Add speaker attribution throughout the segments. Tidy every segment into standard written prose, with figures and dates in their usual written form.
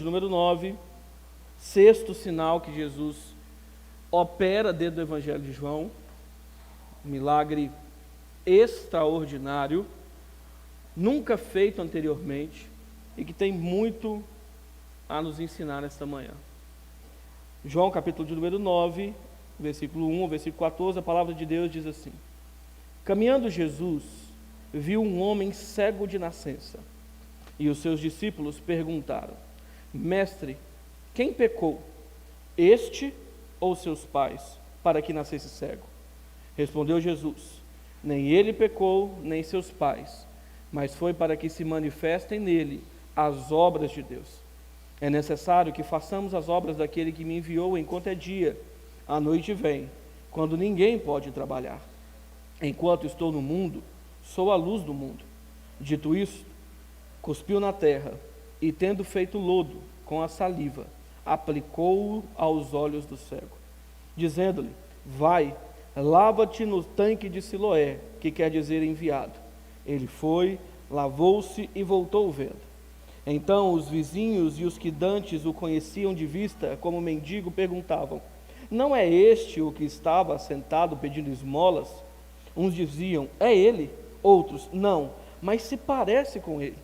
Speaker 1: Número 9, sexto sinal que Jesus opera dentro do Evangelho de João, um milagre extraordinário, nunca feito anteriormente e que tem muito a nos ensinar nesta manhã. João capítulo de número 9, versículo 1, versículo 14, a palavra de Deus diz assim: Caminhando Jesus, viu um homem cego de nascença, e os seus discípulos perguntaram: Mestre, quem pecou, este ou seus pais, para que nascesse cego? Respondeu Jesus: Nem ele pecou, nem seus pais, mas foi para que se manifestem nele as obras de Deus. É necessário que façamos as obras daquele que me enviou enquanto é dia. A noite vem, quando ninguém pode trabalhar. Enquanto estou no mundo, sou a luz do mundo. Dito isso, cuspiu na terra, e tendo feito lodo com a saliva, aplicou-o aos olhos do cego, dizendo-lhe: Vai, lava-te no tanque de Siloé, que quer dizer enviado. Ele foi, lavou-se e voltou vendo. Então os vizinhos e os que dantes o conheciam de vista como mendigo perguntavam: Não é este o que estava sentado pedindo esmolas? Uns diziam: É ele. Outros: Não, mas se parece com ele.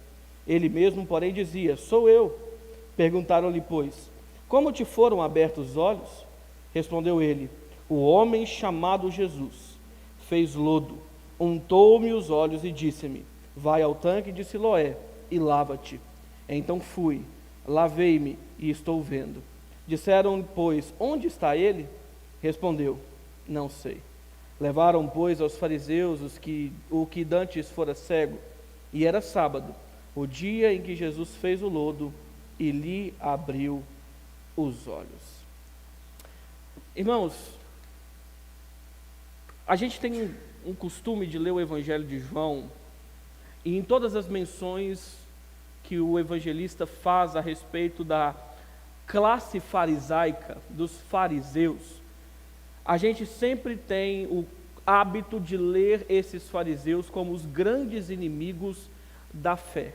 Speaker 1: Ele mesmo, porém, dizia: Sou eu. Perguntaram-lhe, pois: Como te foram abertos os olhos? Respondeu ele: O homem chamado Jesus fez lodo, untou-me os olhos e disse-me: Vai ao tanque de Siloé e lava-te. Então fui, lavei-me e estou vendo. Disseram, pois: Onde está ele? Respondeu: Não sei. Levaram, pois, aos fariseus o que dantes fora cego, e era sábado, o dia em que Jesus fez o lodo e lhe abriu os olhos. Irmãos, a gente tem um costume de ler o Evangelho de João, e em todas as menções que o evangelista faz a respeito da classe farisaica, dos fariseus, a gente sempre tem o hábito de ler esses fariseus como os grandes inimigos da fé.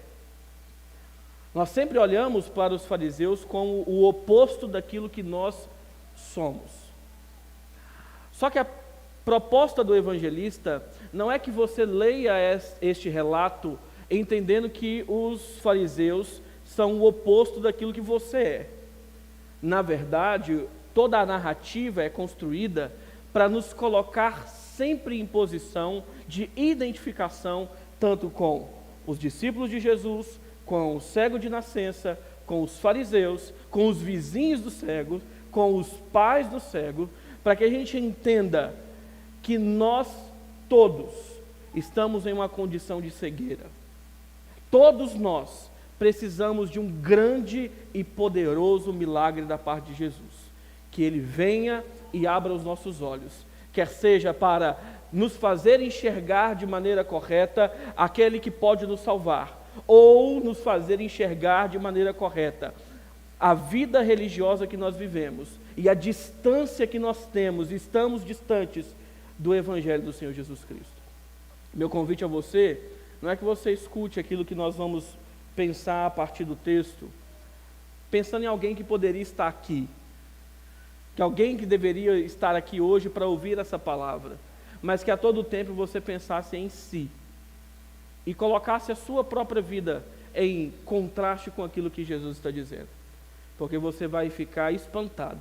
Speaker 1: Nós sempre olhamos para os fariseus como o oposto daquilo que nós somos. Só que a proposta do evangelista não é que você leia este relato entendendo que os fariseus são o oposto daquilo que você é. Na verdade, toda a narrativa é construída para nos colocar sempre em posição de identificação, tanto com os discípulos de Jesus, com o cego de nascença, com os fariseus, com os vizinhos do cego, com os pais do cego, para que a gente entenda que nós todos estamos em uma condição de cegueira. Todos nós precisamos de um grande e poderoso milagre da parte de Jesus, que Ele venha e abra os nossos olhos, quer seja para nos fazer enxergar de maneira correta aquele que pode nos salvar, ou nos fazer enxergar de maneira correta a vida religiosa que nós vivemos e a distância que nós temos, estamos distantes do Evangelho do Senhor Jesus Cristo. Meu convite a você não é que você escute aquilo que nós vamos pensar a partir do texto, pensando em alguém que poderia estar aqui, que alguém que deveria estar aqui hoje para ouvir essa palavra, mas que a todo tempo você pensasse em si e colocasse a sua própria vida em contraste com aquilo que Jesus está dizendo, porque você vai ficar espantado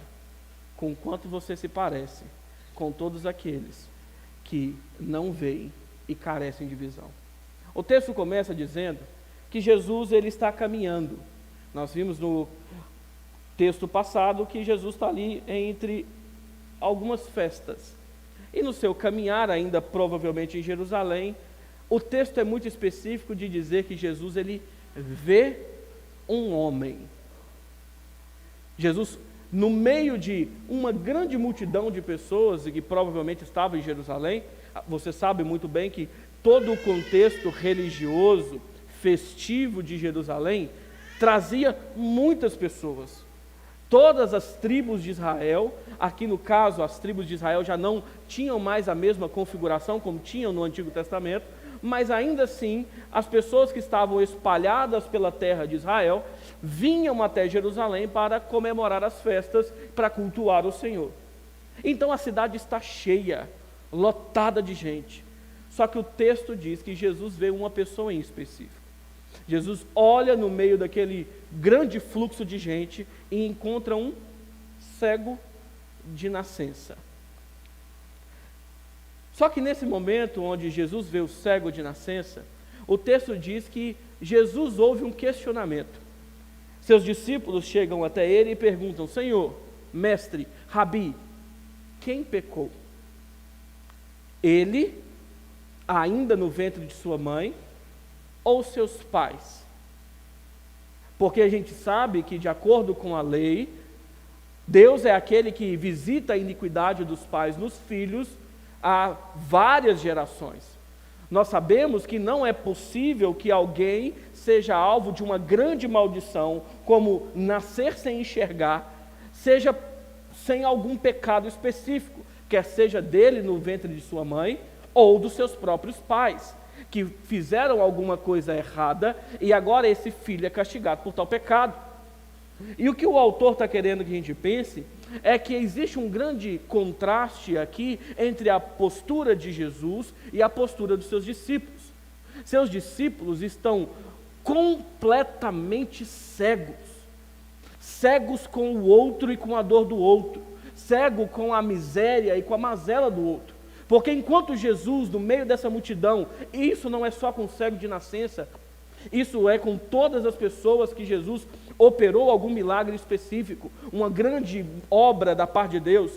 Speaker 1: com o quanto você se parece com todos aqueles que não veem e carecem de visão. O texto começa dizendo que Jesus ele está caminhando. Nós vimos no texto passado que Jesus está ali entre algumas festas. E no seu caminhar, ainda provavelmente em Jerusalém, o texto é muito específico de dizer que Jesus ele vê um homem. Jesus, no meio de uma grande multidão de pessoas que provavelmente estavam em Jerusalém, você sabe muito bem que todo o contexto religioso, festivo de Jerusalém, trazia muitas pessoas. Todas as tribos de Israel, aqui no caso as tribos de Israel já não tinham mais a mesma configuração como tinham no Antigo Testamento, mas ainda assim, as pessoas que estavam espalhadas pela terra de Israel vinham até Jerusalém para comemorar as festas, para cultuar o Senhor. Então a cidade está cheia, lotada de gente. Só que o texto diz que Jesus vê uma pessoa em específico. Jesus olha no meio daquele grande fluxo de gente e encontra um cego de nascença. Só que nesse momento onde Jesus vê o cego de nascença, o texto diz que Jesus ouve um questionamento. Seus discípulos chegam até ele e perguntam: Senhor, mestre, Rabi, quem pecou? Ele, ainda no ventre de sua mãe, ou seus pais? Porque a gente sabe que, de acordo com a lei, Deus é aquele que visita a iniquidade dos pais nos filhos há várias gerações. Nós sabemos que não é possível que alguém seja alvo de uma grande maldição, como nascer sem enxergar, seja sem algum pecado específico, quer seja dele no ventre de sua mãe ou dos seus próprios pais, que fizeram alguma coisa errada e agora esse filho é castigado por tal pecado. E o que o autor está querendo que a gente pense é que existe um grande contraste aqui entre a postura de Jesus e a postura dos seus discípulos. Seus discípulos estão completamente cegos, cegos com o outro e com a dor do outro, cego com a miséria e com a mazela do outro. Porque enquanto Jesus, no meio dessa multidão, e isso não é só com o cego de nascença, isso é com todas as pessoas que Jesus operou algum milagre específico, uma grande obra da parte de Deus,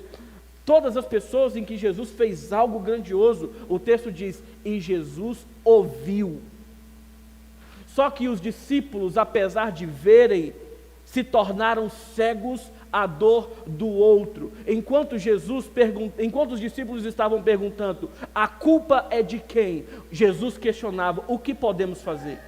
Speaker 1: todas as pessoas em que Jesus fez algo grandioso, o texto diz, e Jesus ouviu. Só que os discípulos, apesar de verem, se tornaram cegos à dor do outro. Enquanto os discípulos estavam perguntando, a culpa é de quem? Jesus questionava, o que podemos fazer?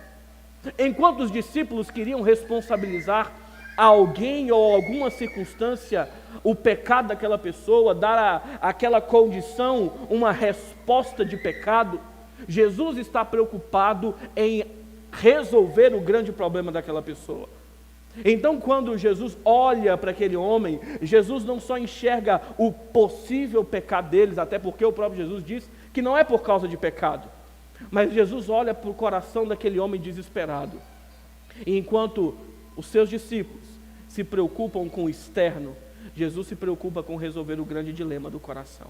Speaker 1: Enquanto os discípulos queriam responsabilizar alguém ou alguma circunstância, o pecado daquela pessoa, dar àquela condição uma resposta de pecado, Jesus está preocupado em resolver o grande problema daquela pessoa. Então, quando Jesus olha para aquele homem, Jesus não só enxerga o possível pecado deles, até porque o próprio Jesus diz que não é por causa de pecado, mas Jesus olha para o coração daquele homem desesperado. E enquanto os seus discípulos se preocupam com o externo, Jesus se preocupa com resolver o grande dilema do coração.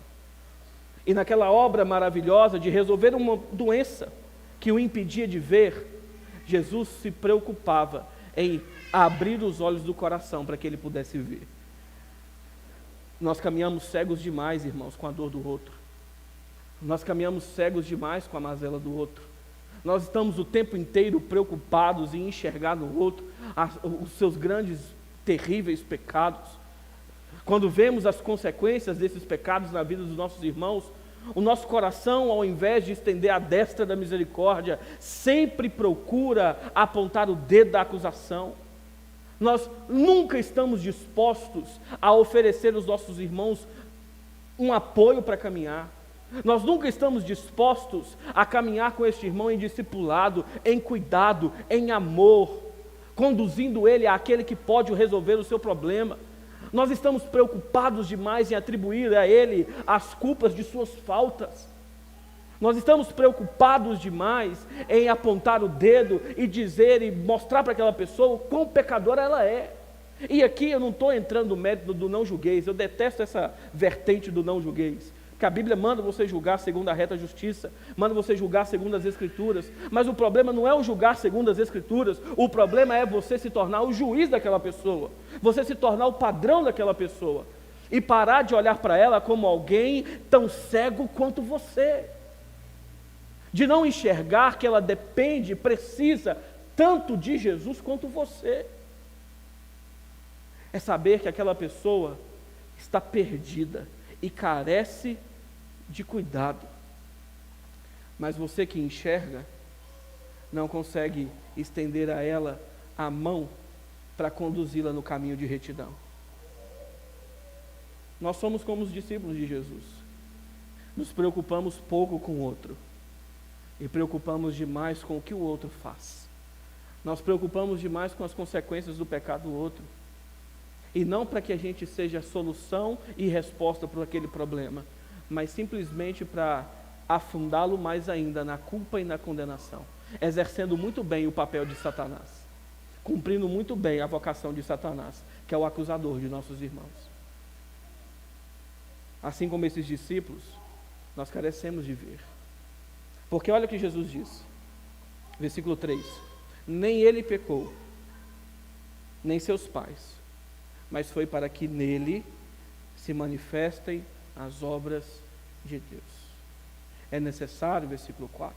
Speaker 1: E naquela obra maravilhosa de resolver uma doença que o impedia de ver, Jesus se preocupava em abrir os olhos do coração para que ele pudesse ver. Nós caminhamos cegos demais, irmãos, com a dor do outro. Nós caminhamos cegos demais com a mazela do outro. Nós estamos o tempo inteiro preocupados em enxergar no outro os seus grandes, terríveis pecados. Quando vemos as consequências desses pecados na vida dos nossos irmãos, o nosso coração, ao invés de estender a destra da misericórdia, sempre procura apontar o dedo da acusação. Nós nunca estamos dispostos a oferecer aos nossos irmãos um apoio para caminhar. Nós nunca estamos dispostos a caminhar com este irmão em discipulado, em cuidado, em amor, conduzindo ele àquele que pode resolver o seu problema. Nós estamos preocupados demais em atribuir a ele as culpas de suas faltas. Nós estamos preocupados demais em apontar o dedo e dizer e mostrar para aquela pessoa o quão pecadora ela é. E aqui eu não estou entrando no mérito do não julgueis, eu detesto essa vertente do não julgueis. Que a Bíblia manda você julgar segundo a reta justiça, manda você julgar segundo as Escrituras, mas o problema não é o julgar segundo as Escrituras, o problema é você se tornar o juiz daquela pessoa, você se tornar o padrão daquela pessoa, e parar de olhar para ela como alguém tão cego quanto você, de não enxergar que ela depende, precisa tanto de Jesus quanto você, é saber que aquela pessoa está perdida e carece de cuidado, mas você que enxerga, não consegue estender a ela a mão para conduzi-la no caminho de retidão. Nós somos como os discípulos de Jesus, nos preocupamos pouco com o outro, e preocupamos demais com o que o outro faz. Nós preocupamos demais com as consequências do pecado do outro, e não para que a gente seja a solução e resposta para aquele problema, mas simplesmente para afundá-lo mais ainda na culpa e na condenação, exercendo muito bem o papel de Satanás, cumprindo muito bem a vocação de Satanás, que é o acusador de nossos irmãos. Assim como esses discípulos, nós carecemos de ver. Porque olha o que Jesus diz, versículo 3: nem ele pecou, nem seus pais, mas foi para que nele se manifestem as obras de Deus. É necessário, versículo 4,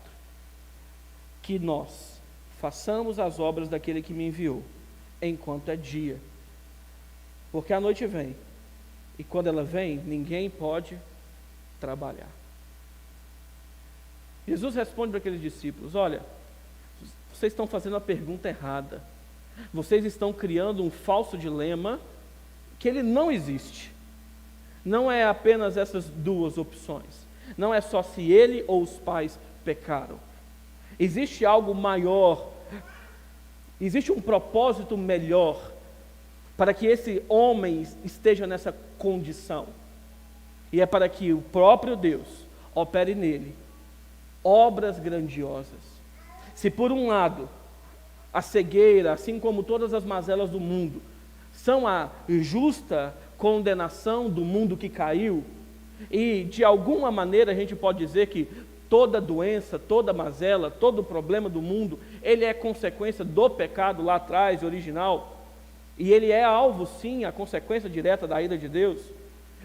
Speaker 1: que nós façamos as obras daquele que me enviou, enquanto é dia. Porque a noite vem, e quando ela vem, ninguém pode trabalhar. Jesus responde para aqueles discípulos: olha, vocês estão fazendo a pergunta errada. Vocês estão criando um falso dilema que ele não existe. Não é apenas essas duas opções. Não é só se ele ou os pais pecaram. Existe algo maior. Existe um propósito melhor para que esse homem esteja nessa condição. E é para que o próprio Deus opere nele obras grandiosas. Se por um lado a cegueira, assim como todas as mazelas do mundo, são a justa condenação do mundo que caiu, e de alguma maneira a gente pode dizer que toda doença, toda mazela, todo problema do mundo, ele é consequência do pecado lá atrás, original, e ele é alvo sim, a consequência direta da ira de Deus.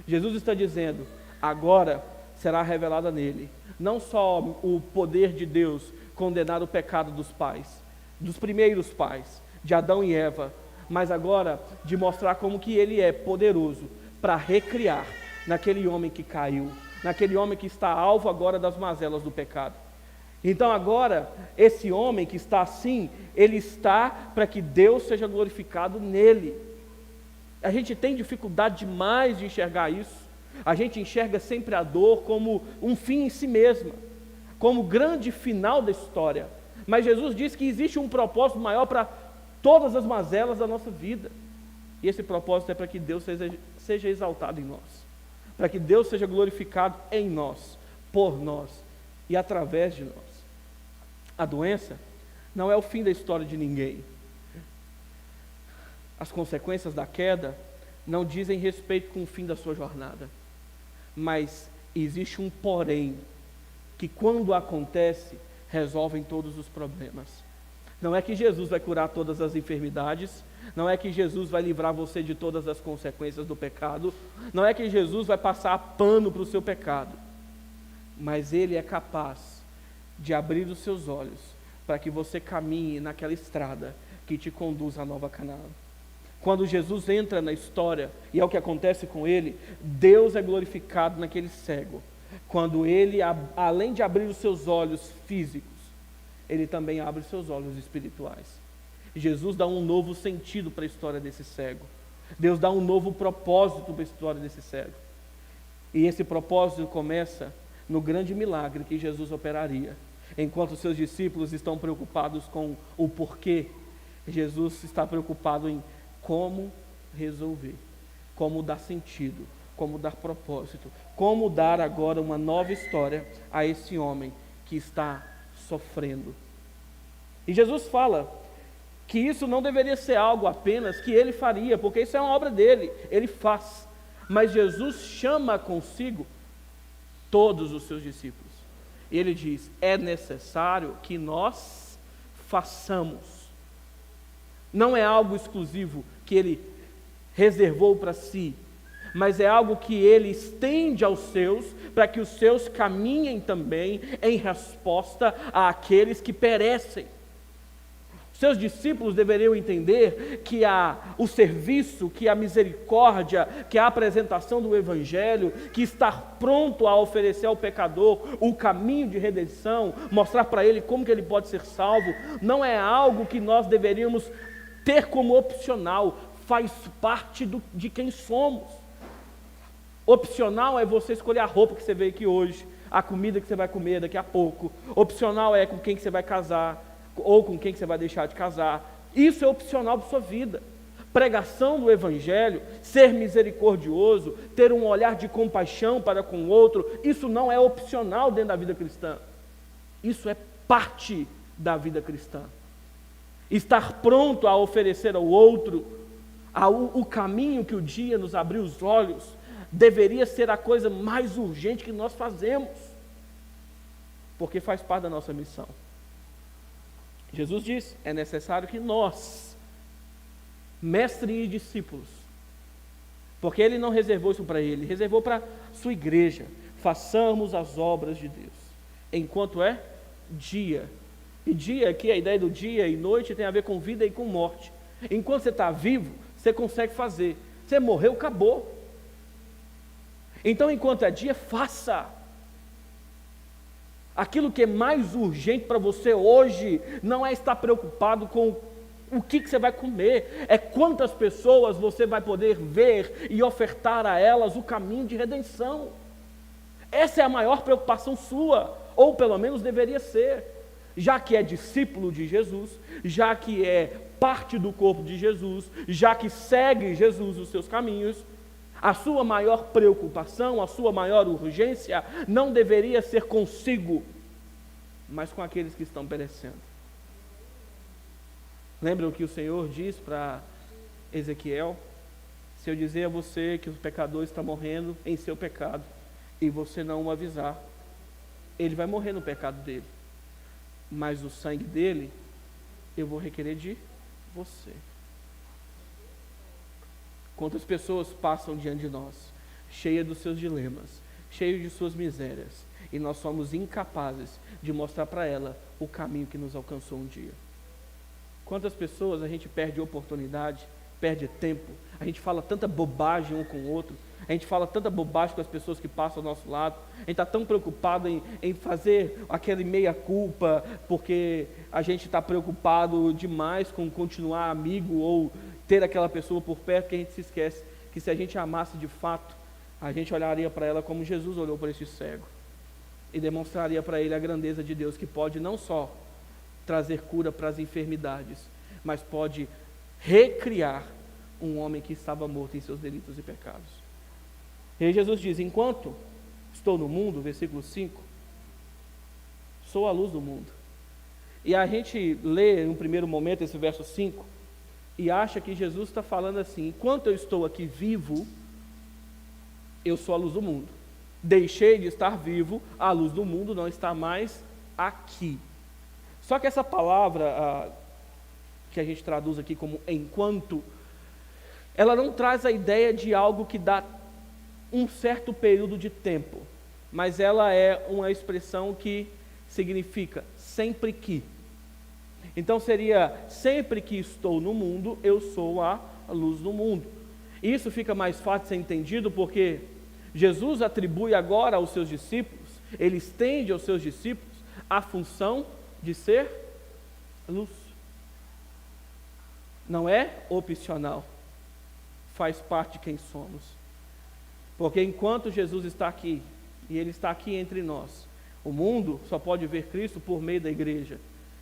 Speaker 1: Jesus está dizendo: agora será revelada nele não só o poder de Deus condenar o pecado dos pais, dos primeiros pais, de Adão e Eva, mas agora de mostrar como que ele é poderoso para recriar naquele homem que caiu, naquele homem que está alvo agora das mazelas do pecado. Então agora, esse homem que está assim, ele está para que Deus seja glorificado nele. A gente tem dificuldade demais de enxergar isso. A gente enxerga sempre a dor como um fim em si mesma, como grande final da história. Mas Jesus diz que existe um propósito maior para todas as mazelas da nossa vida. E esse propósito é para que Deus seja exaltado em nós, para que Deus seja glorificado em nós, por nós e através de nós. A doença não é o fim da história de ninguém. As consequências da queda não dizem respeito com o fim da sua jornada. Mas existe um porém, que quando acontece, resolvem todos os problemas. Não é que Jesus vai curar todas as enfermidades, não é que Jesus vai livrar você de todas as consequências do pecado, não é que Jesus vai passar pano para o seu pecado, mas Ele é capaz de abrir os seus olhos para que você caminhe naquela estrada que te conduz à Nova Canaã. Quando Jesus entra na história, e é o que acontece com ele, Deus é glorificado naquele cego. Quando ele, além de abrir os seus olhos físicos, ele também abre os seus olhos espirituais. Jesus dá um novo sentido para a história desse cego. Deus dá um novo propósito para a história desse cego. E esse propósito começa no grande milagre que Jesus operaria. Enquanto seus discípulos estão preocupados com o porquê, Jesus está preocupado em como resolver, como dar sentido, como dar propósito, como dar agora uma nova história a esse homem que está sofrendo. E Jesus fala que isso não deveria ser algo apenas que ele faria, porque isso é uma obra dele, ele faz. Mas Jesus chama consigo todos os seus discípulos. E ele diz: é necessário que nós façamos. Não é algo exclusivo que ele reservou para si, mas é algo que ele estende aos seus, para que os seus caminhem também em resposta àqueles que perecem. Seus discípulos deveriam entender que o serviço, que a misericórdia, que a apresentação do Evangelho, que estar pronto a oferecer ao pecador o caminho de redenção, mostrar para ele como que ele pode ser salvo, não é algo que nós deveríamos ter como opcional, faz parte de quem somos. Opcional é você escolher a roupa que você veio aqui hoje. a comida que você vai comer daqui a pouco. Opcional é com quem que você vai casar, ou com quem que você vai deixar de casar. Isso é opcional para a sua vida. Pregação do Evangelho, ser misericordioso, ter um olhar de compaixão para com o outro, isso não é opcional dentro da vida cristã. Isso é parte da vida cristã. Estar pronto a oferecer ao outro o caminho que o dia nos abriu os olhos, deveria ser a coisa mais urgente que nós fazemos, porque faz parte da nossa missão. Jesus diz, é necessário que nós, mestre e discípulos, porque Ele não reservou isso para Ele, reservou para a sua igreja, façamos as obras de Deus, enquanto é dia. E dia aqui, a ideia do dia e noite tem a ver com vida e com morte. Enquanto você está vivo, você consegue fazer. Você morreu, acabou. Então, enquanto é dia, faça. Aquilo que é mais urgente para você hoje não é estar preocupado com o que você vai comer, é quantas pessoas você vai poder ver e ofertar a elas o caminho de redenção. Essa é a maior preocupação sua, ou pelo menos deveria ser, já que é discípulo de Jesus, já que é parte do corpo de Jesus, já que segue Jesus os seus caminhos. A sua maior preocupação, a sua maior urgência não deveria ser consigo, mas com aqueles que estão perecendo. Lembram que o Senhor diz para Ezequiel: se eu dizer a você que o pecador está morrendo em seu pecado, e você não o avisar, ele vai morrer no pecado dele, mas o sangue dele eu vou requerer de você. Quantas pessoas passam diante de nós, cheias dos seus dilemas, cheias de suas misérias, e nós somos incapazes de mostrar para ela o caminho que nos alcançou um dia. Quantas pessoas a gente perde oportunidade, perde tempo, a gente fala tanta bobagem um com o outro, a gente fala tanta bobagem com as pessoas que passam ao nosso lado, a gente está tão preocupado em fazer aquele meia-culpa, porque a gente está preocupado demais com continuar amigo ou ter aquela pessoa por perto, que a gente se esquece que se a gente amasse de fato, a gente olharia para ela como Jesus olhou para esse cego, e demonstraria para ele a grandeza de Deus, que pode não só trazer cura para as enfermidades, mas pode recriar um homem que estava morto em seus delitos e pecados. E aí Jesus diz: enquanto estou no mundo, versículo 5, sou a luz do mundo. E a gente lê em um primeiro momento esse verso 5 e acha que Jesus está falando assim: enquanto eu estou aqui vivo, eu sou a luz do mundo. Deixei de estar vivo, a luz do mundo não está mais aqui. Só que essa palavra que a gente traduz aqui como enquanto, ela não traz a ideia de algo que dá um certo período de tempo, mas ela é uma expressão que significa sempre que. Então seria: sempre que estou no mundo, eu sou a luz do mundo. Isso fica mais fácil de ser entendido porque Jesus atribui agora aos seus discípulos, ele estende aos seus discípulos a função de ser luz. Não é opcional, faz parte de quem somos. Porque enquanto Jesus está aqui, e Ele está aqui entre nós, o mundo só pode ver Cristo por meio da igreja.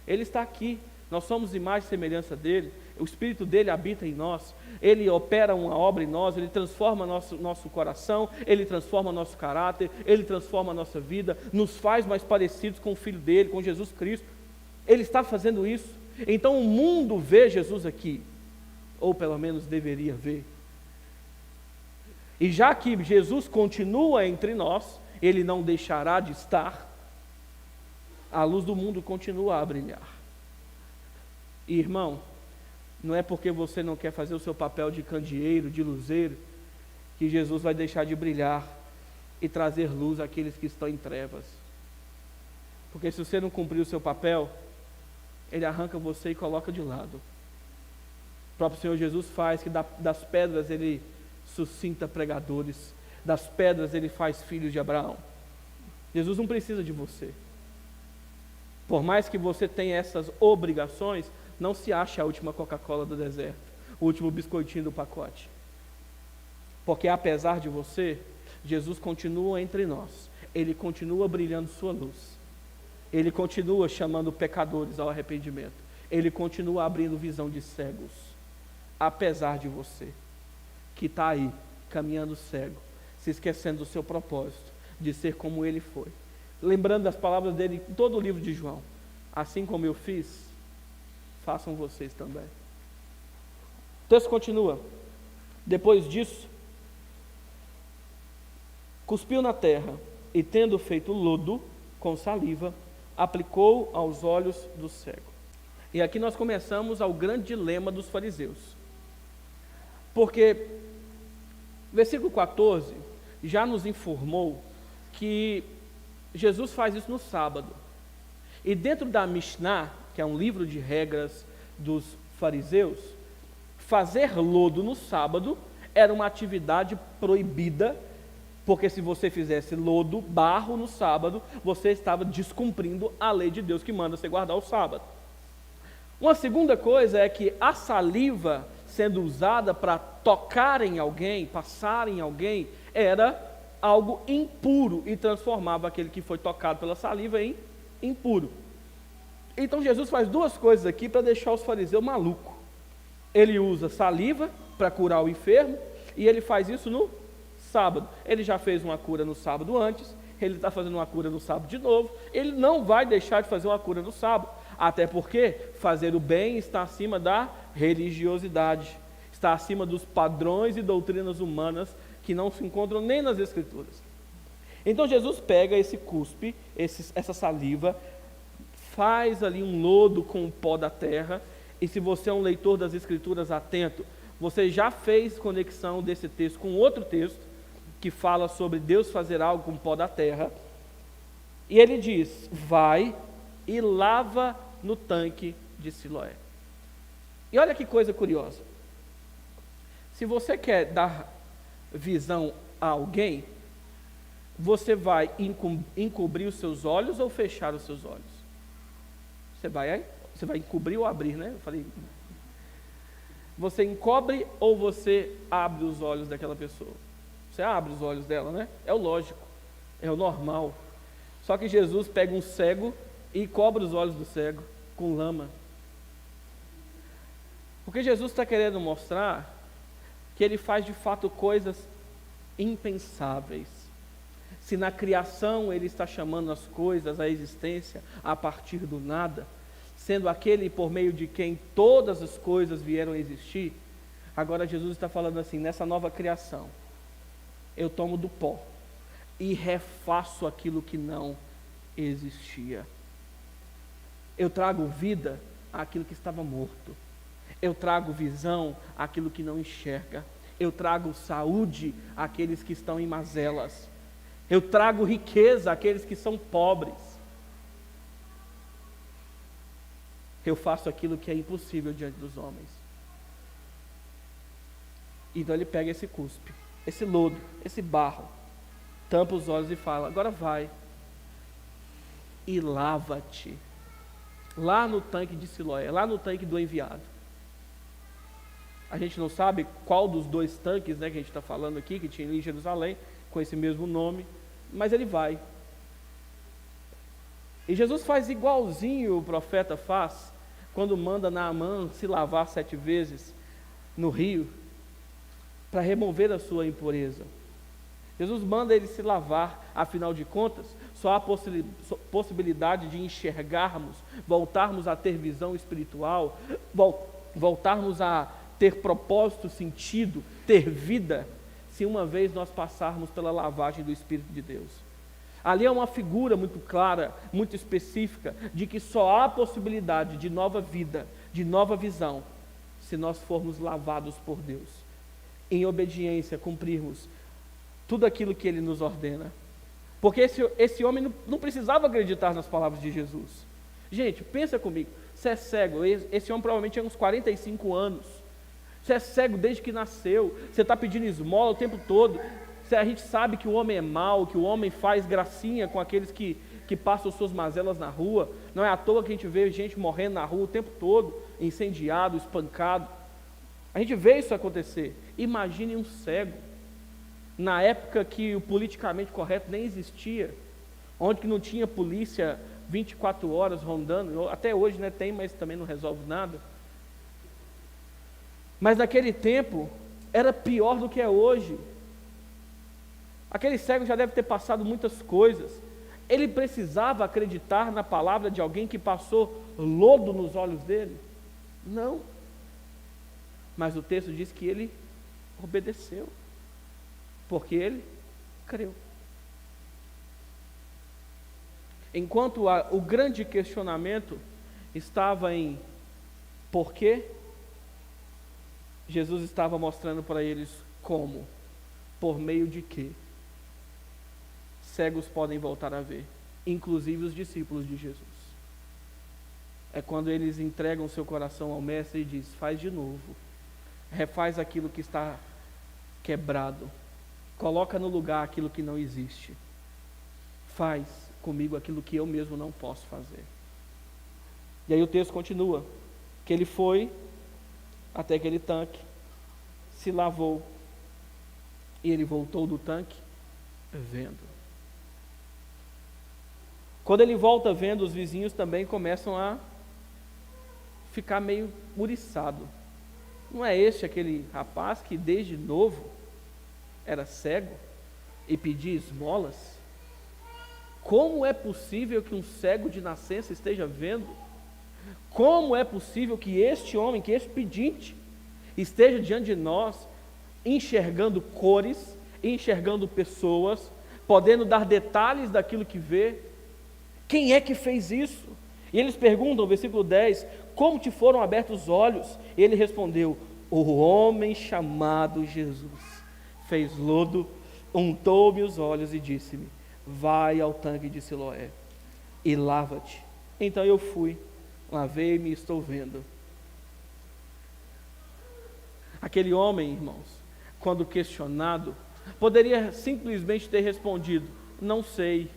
Speaker 1: Ele está aqui, nós somos imagem e semelhança dEle, o Espírito dEle habita em nós, Ele opera uma obra em nós, Ele transforma nosso coração, Ele transforma nosso caráter, Ele transforma a nossa vida, nos faz mais parecidos com o Filho dEle, com Jesus Cristo. Ele está fazendo isso. Então o mundo vê Jesus aqui, ou pelo menos deveria ver. E já que Jesus continua entre nós, Ele não deixará de estar, a luz do mundo continua a brilhar. E, irmão, não é porque você não quer fazer o seu papel de candeeiro, de luzeiro, que Jesus vai deixar de brilhar e trazer luz àqueles que estão em trevas. Porque se você não cumprir o seu papel, Ele arranca você e coloca de lado. O próprio Senhor Jesus faz que das pedras Ele suscita pregadores, das pedras Ele faz filhos de Abraão. Jesus não precisa de você. Por mais que você tenha essas obrigações, não se ache a última Coca-Cola do deserto, o último biscoitinho do pacote. Porque apesar de você, Jesus continua entre nós. ele continua brilhando sua luz. Ele continua chamando pecadores ao arrependimento. Ele continua abrindo visão de cegos, apesar de você, que está aí, caminhando cego, se esquecendo do seu propósito, de ser como ele foi. Lembrando das palavras dele em todo o livro de João: assim como eu fiz, façam vocês também. O texto continua: depois disso, cuspiu na terra, e tendo feito lodo com saliva, aplicou aos olhos do cego. E aqui nós começamos ao grande dilema dos fariseus. Porque versículo 14 já nos informou que Jesus faz isso no sábado. E dentro da Mishnah, que é um livro de regras dos fariseus, fazer lodo no sábado era uma atividade proibida, porque se você fizesse lodo, barro no sábado, você estava descumprindo a lei de Deus que manda você guardar o sábado. Uma segunda coisa é que a saliva sendo usada para tocar em alguém, passar em alguém, era algo impuro e transformava aquele que foi tocado pela saliva em impuro. Então Jesus faz duas coisas aqui para deixar os fariseus malucos. Ele usa saliva para curar o enfermo e ele faz isso no sábado. Ele já fez uma cura no sábado antes, ele está fazendo uma cura no sábado de novo. Ele não vai deixar de fazer uma cura no sábado, até porque fazer o bem está acima da religiosidade, está acima dos padrões e doutrinas humanas que não se encontram nem nas Escrituras. Então Jesus pega esse cuspe, essa saliva, faz ali um lodo com o pó da terra, e se você é um leitor das Escrituras atento, você já fez conexão desse texto com outro texto, que fala sobre Deus fazer algo com o pó da terra, e ele diz: vai e lava no tanque de Siloé. E olha que coisa curiosa, se você quer dar visão a alguém, você vai encobrir os seus olhos ou fechar os seus olhos? Você vai encobrir ou abrir, né? Eu falei, você encobre ou você abre os olhos daquela pessoa? Você abre os olhos dela, né? É o lógico, é o normal. Só que Jesus pega um cego e cobre os olhos do cego com lama. Porque Jesus está querendo mostrar que ele faz de fato coisas impensáveis. Se na criação ele está chamando as coisas à existência a partir do nada, sendo aquele por meio de quem todas as coisas vieram a existir, agora Jesus está falando assim: nessa nova criação, eu tomo do pó e refaço aquilo que não existia. Eu trago vida àquilo que estava morto. Eu trago visão àquilo que não enxerga. Eu trago saúde àqueles que estão em mazelas. Eu trago riqueza àqueles que são pobres. Eu faço aquilo que é impossível diante dos homens. Então ele pega esse cuspe, esse lodo, esse barro, tampa os olhos e fala: agora vai e lava-te lá no tanque de Siloé, lá no tanque do enviado. A gente não sabe qual dos dois tanques, né, que a gente está falando aqui, que tinha em Jerusalém, com esse mesmo nome, mas ele vai. E Jesus faz igualzinho o profeta faz, quando manda Naamã se lavar 7 vezes no rio, para remover a sua impureza. Jesus manda ele se lavar, afinal de contas, só há possibilidade de enxergarmos, voltarmos a ter visão espiritual, voltarmos a ter propósito, sentido, ter vida, se uma vez nós passarmos pela lavagem do Espírito de Deus. Ali é uma figura muito clara, muito específica, de que só há possibilidade de nova vida, de nova visão, se nós formos lavados por Deus, em obediência, cumprirmos tudo aquilo que Ele nos ordena. Porque esse homem não precisava acreditar nas palavras de Jesus. Gente, pensa comigo, você é cego, esse homem provavelmente tinha uns 45 anos, você é cego desde que nasceu, você está pedindo esmola o tempo todo, a gente sabe que o homem é mau, que o homem faz gracinha com aqueles que passam suas mazelas na rua, não é à toa que a gente vê gente morrendo na rua o tempo todo, incendiado, espancado, a gente vê isso acontecer. Imagine um cego, na época que o politicamente correto nem existia, onde que não tinha polícia 24 horas rondando, até hoje, né, tem, mas também não resolve nada. Mas naquele tempo, era pior do que é hoje. Aquele cego já deve ter passado muitas coisas. Ele precisava acreditar na palavra de alguém que passou lodo nos olhos dele? Não. Mas o texto diz que ele obedeceu, porque ele creu. Enquanto o grande questionamento estava em por quê, Jesus estava mostrando para eles como, por meio de quê, cegos podem voltar a ver, inclusive os discípulos de Jesus. É quando eles entregam seu coração ao Mestre e diz: faz de novo, refaz aquilo que está quebrado, coloca no lugar aquilo que não existe, faz comigo aquilo que eu mesmo não posso fazer. E aí o texto continua, que ele foi até aquele tanque, se lavou, e ele voltou do tanque vendo. Quando ele volta vendo, os vizinhos também começam a ficar meio muriçado. Não é este aquele rapaz que desde novo era cego e pedia esmolas? Como é possível que um cego de nascença esteja vendo? Como é possível que este homem, que este pedinte, esteja diante de nós, enxergando cores, enxergando pessoas, podendo dar detalhes daquilo que vê? Quem é que fez isso? E eles perguntam, versículo 10, como te foram abertos os olhos? E ele respondeu: o homem chamado Jesus fez lodo, untou-me os olhos e disse-me: vai ao tanque de Siloé e lava-te. Então eu fui, lavei-me e estou vendo. Aquele homem, irmãos, quando questionado, poderia simplesmente ter respondido: não sei.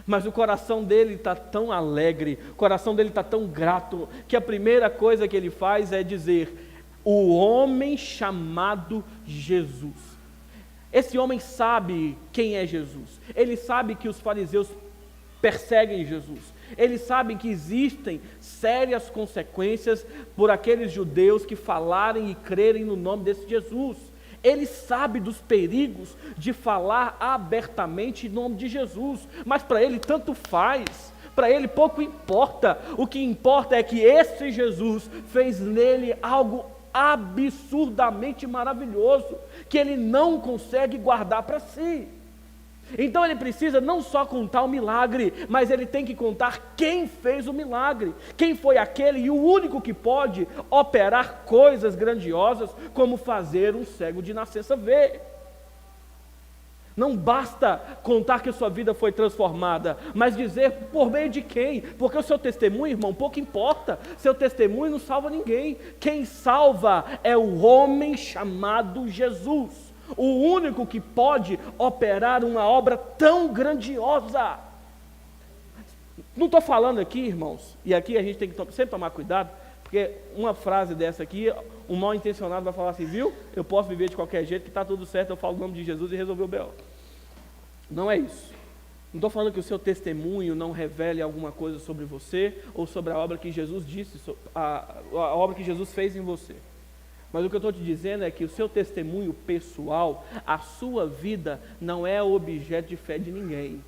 Speaker 1: Mas o coração dele está tão alegre, o coração dele está tão grato, que a primeira coisa que ele faz é dizer: o homem chamado Jesus. Esse homem sabe quem é Jesus, ele sabe que os fariseus perseguem Jesus, eles sabem que existem sérias consequências por aqueles judeus que falarem e crerem no nome desse Jesus. Ele sabe dos perigos de falar abertamente em nome de Jesus, mas para ele tanto faz, para ele pouco importa. O que importa é que esse Jesus fez nele algo absurdamente maravilhoso, que ele não consegue guardar para si. Então ele precisa não só contar o milagre, mas ele tem que contar quem fez o milagre, quem foi aquele e o único que pode operar coisas grandiosas, como fazer um cego de nascença ver. Não basta contar que a sua vida foi transformada, mas dizer por meio de quem, porque o seu testemunho, irmão, pouco importa, seu testemunho não salva ninguém. Quem salva é o homem chamado Jesus, o único que pode operar uma obra tão grandiosa. Não estou falando aqui, irmãos, e aqui a gente tem que sempre tomar cuidado, porque uma frase dessa aqui, um mal intencionado vai falar assim: viu, eu posso viver de qualquer jeito, que está tudo certo, eu falo o nome de Jesus e resolveu o B.O. Não é isso. Não estou falando que o seu testemunho não revele alguma coisa sobre você, ou sobre a obra que Jesus disse, a obra que Jesus fez em você. Mas o que eu estou te dizendo é que o seu testemunho pessoal, a sua vida, não é objeto de fé de ninguém.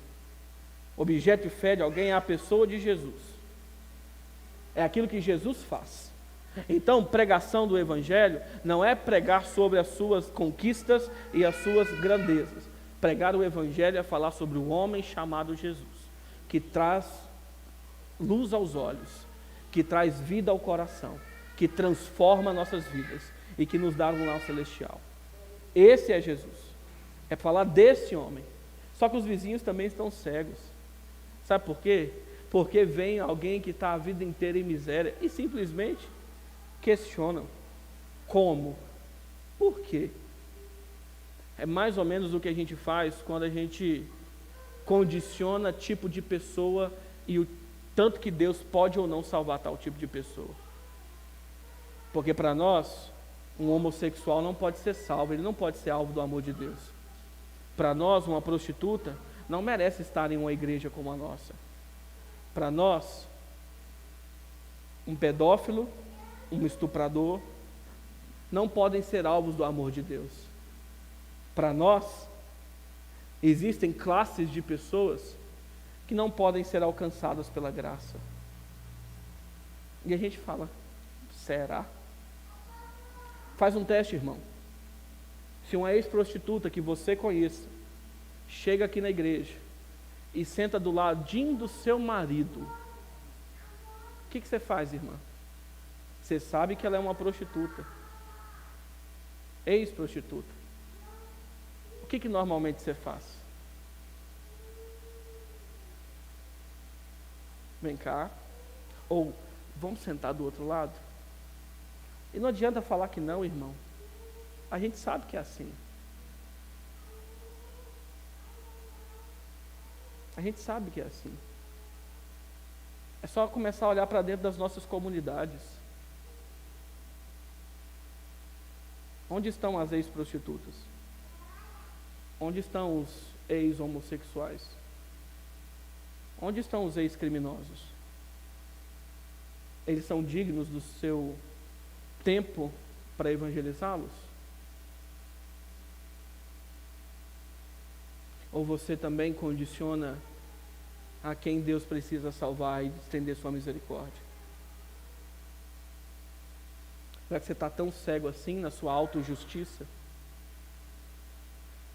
Speaker 1: Objeto de fé de alguém é a pessoa de Jesus. É aquilo que Jesus faz. Então, pregação do Evangelho não é pregar sobre as suas conquistas e as suas grandezas. Pregar o Evangelho é falar sobre o homem chamado Jesus, que traz luz aos olhos, que traz vida ao coração, que transforma nossas vidas e que nos dá um lar celestial. Esse é Jesus. É falar desse homem. Só que os vizinhos também estão cegos. Sabe por quê? Porque vem alguém que está a vida inteira em miséria e simplesmente questionam. Como? Por quê? É mais ou menos o que a gente faz quando a gente condiciona tipo de pessoa e o tanto que Deus pode ou não salvar tal tipo de pessoa. Porque para nós, um homossexual não pode ser salvo, ele não pode ser alvo do amor de Deus. Para nós, uma prostituta não merece estar em uma igreja como a nossa. Para nós, um pedófilo, um estuprador, não podem ser alvos do amor de Deus. Para nós, existem classes de pessoas que não podem ser alcançadas pela graça. E a gente fala, será? Faz um teste, irmão. Se uma ex-prostituta que você conheça chega aqui na igreja e senta do ladinho do seu marido, o que você faz, irmã? Você sabe que ela é uma prostituta, ex-prostituta. O que normalmente você faz? Vem cá. Ou vamos sentar do outro lado? E não adianta falar que não, irmão. A gente sabe que é assim. A gente sabe que é assim. É só começar a olhar para dentro das nossas comunidades. Onde estão as ex-prostitutas? Onde estão os ex-homossexuais? Onde estão os ex-criminosos? Eles são dignos do seu tempo para evangelizá-los? Ou você também condiciona a quem Deus precisa salvar e estender sua misericórdia? Será que você está tão cego assim na sua autojustiça?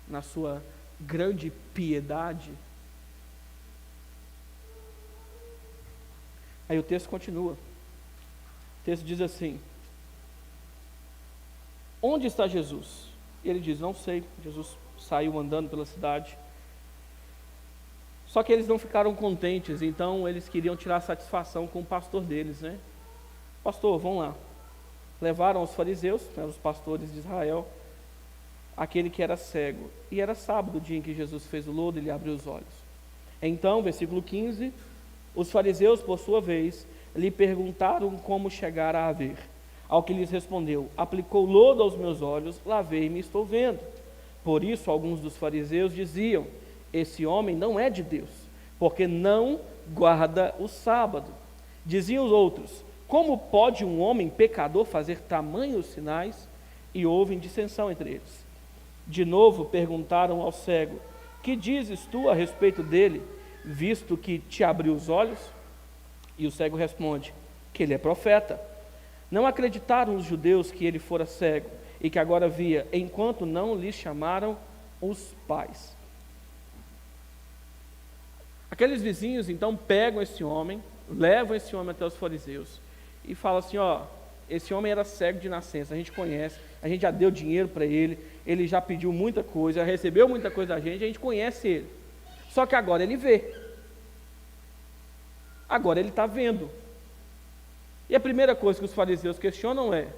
Speaker 1: Na sua grande piedade? Aí o texto continua. O texto diz assim: onde está Jesus? E ele diz, não sei. Jesus saiu andando pela cidade. Só que eles não ficaram contentes, então eles queriam tirar satisfação com o pastor deles, né? Pastor, vamos lá. Levaram os fariseus, os pastores de Israel, aquele que era cego. E era sábado, o dia em que Jesus fez o lodo, ele abriu os olhos. Então, versículo 15, os fariseus, por sua vez, lhe perguntaram como chegara a ver. Ao que lhes respondeu, aplicou lodo aos meus olhos, lavei-me e estou vendo. Por isso, alguns dos fariseus diziam, esse homem não é de Deus, porque não guarda o sábado. Diziam os outros, como pode um homem pecador fazer tamanhos sinais? E houve dissensão entre eles. De novo perguntaram ao cego, que dizes tu a respeito dele, visto que te abriu os olhos? E o cego responde, que ele é profeta. Não acreditaram os judeus que ele fora cego, e que agora via, enquanto não lhe chamaram os pais. Aqueles vizinhos então pegam esse homem, levam esse homem até os fariseus e falam assim, esse homem era cego de nascença, a gente conhece, a gente já deu dinheiro para ele, ele já pediu muita coisa, já recebeu muita coisa da gente, a gente conhece ele. Só que agora ele vê. Agora ele está vendo. E a primeira coisa que os fariseus questionam é,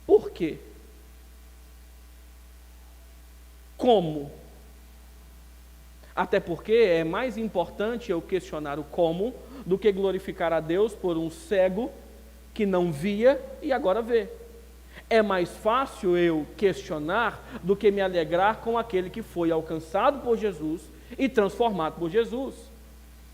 Speaker 1: por quê? Como? Até porque é mais importante eu questionar o como do que glorificar a Deus por um cego que não via e agora vê. É mais fácil eu questionar do que me alegrar com aquele que foi alcançado por Jesus e transformado por Jesus.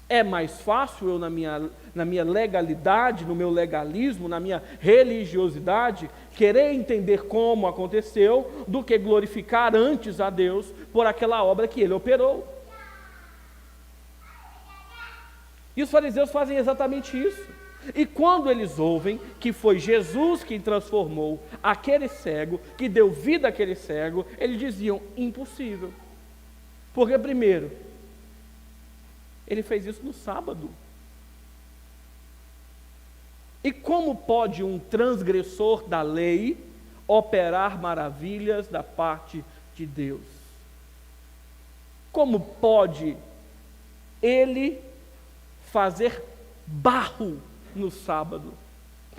Speaker 1: É mais fácil eu, na minha legalidade, no meu legalismo, na minha religiosidade, querer entender como aconteceu do que glorificar antes a Deus por aquela obra que Ele operou. E os fariseus fazem exatamente isso. E quando eles ouvem que foi Jesus quem transformou aquele cego, que deu vida àquele cego, eles diziam, impossível. Porque primeiro, ele fez isso no sábado. E como pode um transgressor da lei operar maravilhas da parte de Deus? Como pode ele fazer barro no sábado?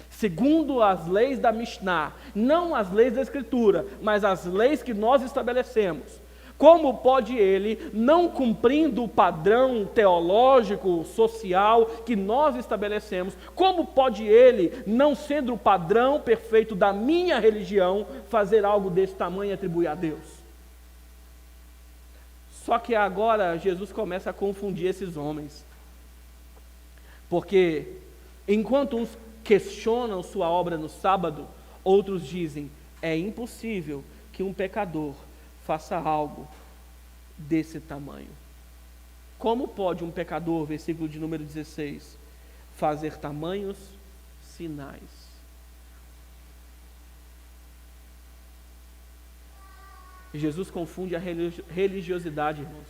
Speaker 1: Segundo as leis da Mishnah, não as leis da Escritura, mas as leis que nós estabelecemos. Como pode ele, não cumprindo o padrão teológico, social que nós estabelecemos, como pode ele, não sendo o padrão perfeito da minha religião, fazer algo desse tamanho e atribuir a Deus? Só que agora Jesus começa a confundir esses homens. Porque enquanto uns questionam sua obra no sábado, outros dizem: é impossível que um pecador faça algo desse tamanho. Como pode um pecador, versículo de número 16, fazer tamanhos sinais? Jesus confunde a religiosidade, irmãos.